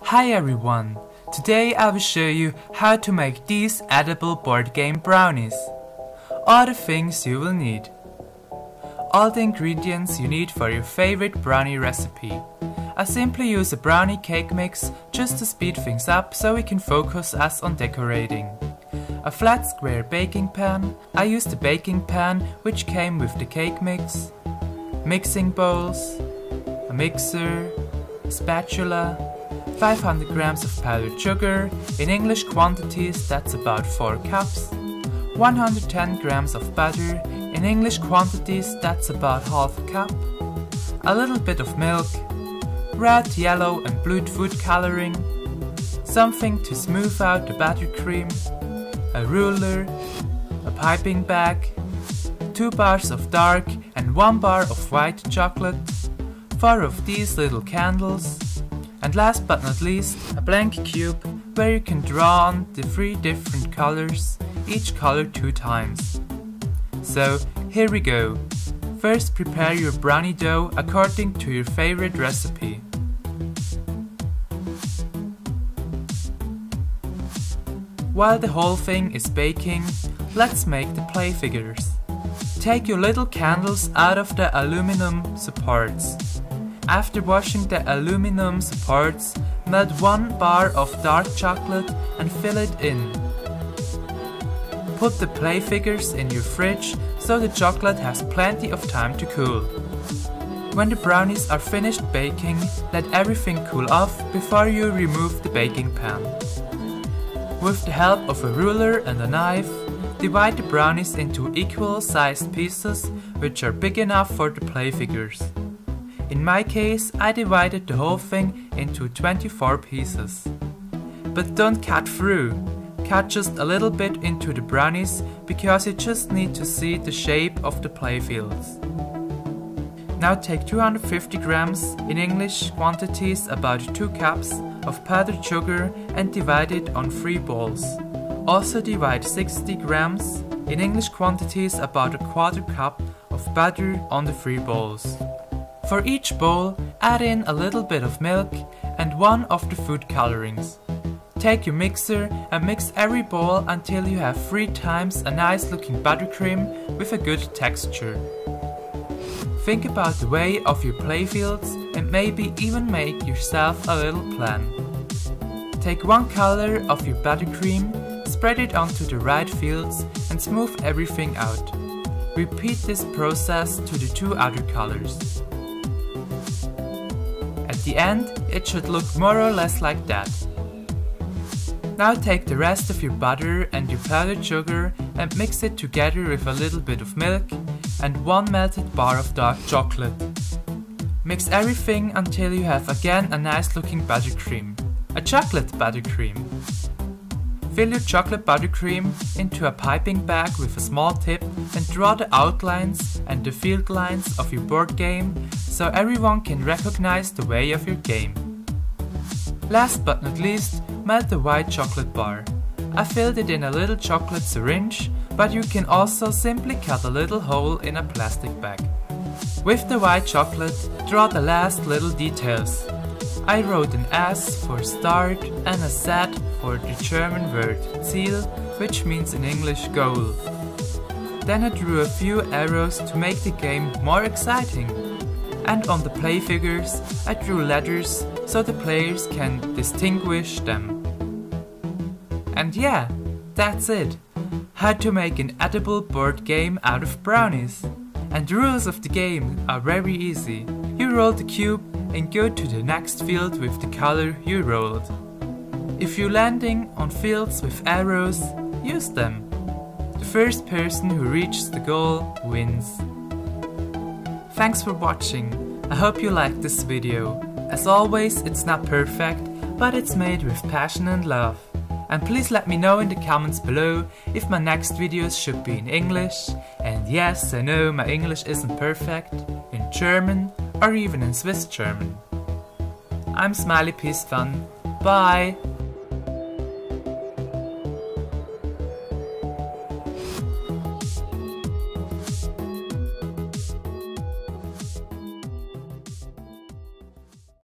Hi everyone! Today I will show you how to make these edible board game brownies. All the things you will need. All the ingredients you need for your favorite brownie recipe. I simply use a brownie cake mix just to speed things up so we can focus us on decorating. A flat square baking pan. I used a baking pan which came with the cake mix. Mixing bowls. A mixer. A spatula. 500 grams of powdered sugar, in English quantities that's about 4 cups, 110 grams of butter, in English quantities that's about half a cup, a little bit of milk, red, yellow and blue food coloring, something to smooth out the buttercream, a ruler, a piping bag, 2 bars of dark and 1 bar of white chocolate, 4 of these little candles, and last but not least, a blank cube where you can draw on the 3 different colors, each color 2 times. So here we go. First prepare your brownie dough according to your favorite recipe. While the whole thing is baking, let's make the play figures. Take your little candles out of the aluminum supports. After washing the aluminum supports, melt 1 bar of dark chocolate and fill it in. Put the play figures in your fridge so the chocolate has plenty of time to cool. When the brownies are finished baking, let everything cool off before you remove the baking pan. With the help of a ruler and a knife, divide the brownies into equal sized pieces which are big enough for the play figures. In my case, I divided the whole thing into 24 pieces. But don't cut through. Cut just a little bit into the brownies because you just need to see the shape of the playfields. Now take 250 grams, in English quantities about 2 cups, of powdered sugar and divide it on 3 balls. Also divide 60 grams, in English quantities about a quarter cup, of butter on the 3 balls. For each bowl, add in a little bit of milk and 1 of the food colorings. Take your mixer and mix every bowl until you have 3 times a nice looking buttercream with a good texture. Think about the way of your playfields and maybe even make yourself a little plan. Take 1 color of your buttercream, spread it onto the right fields and smooth everything out. Repeat this process to the 2 other colors. At the end, it should look more or less like that. Now take the rest of your butter and your powdered sugar and mix it together with a little bit of milk and 1 melted bar of dark chocolate. Mix everything until you have again a nice looking buttercream, a chocolate buttercream. Fill your chocolate buttercream into a piping bag with a small tip and draw the outlines and the field lines of your board game so everyone can recognize the way of your game. Last but not least, melt the white chocolate bar. I filled it in a little chocolate syringe, but you can also simply cut a little hole in a plastic bag. With the white chocolate, draw the last little details. I wrote an S for start and a Z for the German word Ziel, which means in English goal. Then I drew a few arrows to make the game more exciting. And on the play figures I drew letters so the players can distinguish them. And yeah, that's it. How to make an edible board game out of brownies. And the rules of the game are very easy. You roll the cube and go to the next field with the color you rolled. If you're landing on fields with arrows, use them. The first person who reaches the goal wins. Thanks for watching. I hope you liked this video. As always, it's not perfect, but it's made with passion and love. And please let me know in the comments below if my next videos should be in English. And yes, I know my English isn't perfect. In German or even in Swiss German. I'm Smileypeacefun. Bye!